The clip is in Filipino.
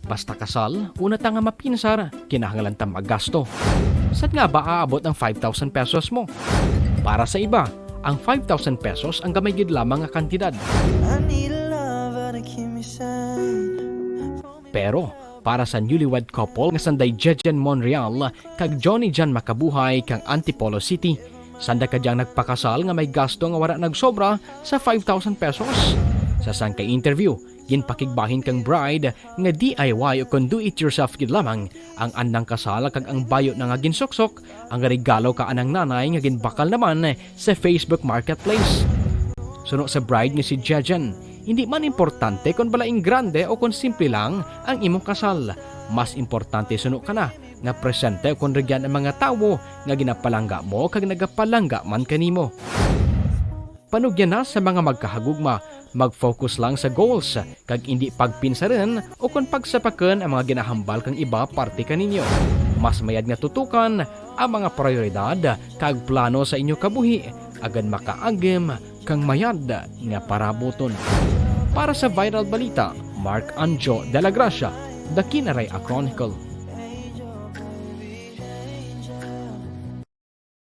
Basta kasal, una ta nga mapinsar, kinahanglan ta maggasto. Saan nga ba aabot ang 5,000 pesos mo? Para sa iba, ang 5,000 pesos ang gamay gid lamang nga kantidad. Pero, para sa newlywed couple nga sanday Jejen Monreal kag Johnny Jan Makabuhay kang Antipolo City, sanda ka diyang nagpakasal nga may gasto nga wala nagsobra sa 5,000 pesos. Sa sangkay interview, ginpakigbahin kang bride nga DIY o kon do-it-yourself gid lamang ang andang kasal kag ang bayo na nga ginsuksok ang regalo ka anang nanay nga ginbakal naman sa Facebook Marketplace. Suno sa bride nga si Jejen, hindi man importante kung balaing grande o kung simple lang ang imong kasal. Mas importante suno ka na nga presente o kung regyan ang mga tawo nga ginapalangga mo kag nagapalangga man kanimo. Panugyan na sa mga magkahagugma, mag-focus lang sa goals kag hindi pagpinsaran o kung pagsapakan ang mga ginahambal kang iba parte kaninyo. Mas mayad nga tutukan ang mga prioridad kag plano sa inyo kabuhi agad makaagem kang mayad nga parabuton. Para sa Viral Balita, Mark Anjo de la Gracia, The Kinaray A Chronicle.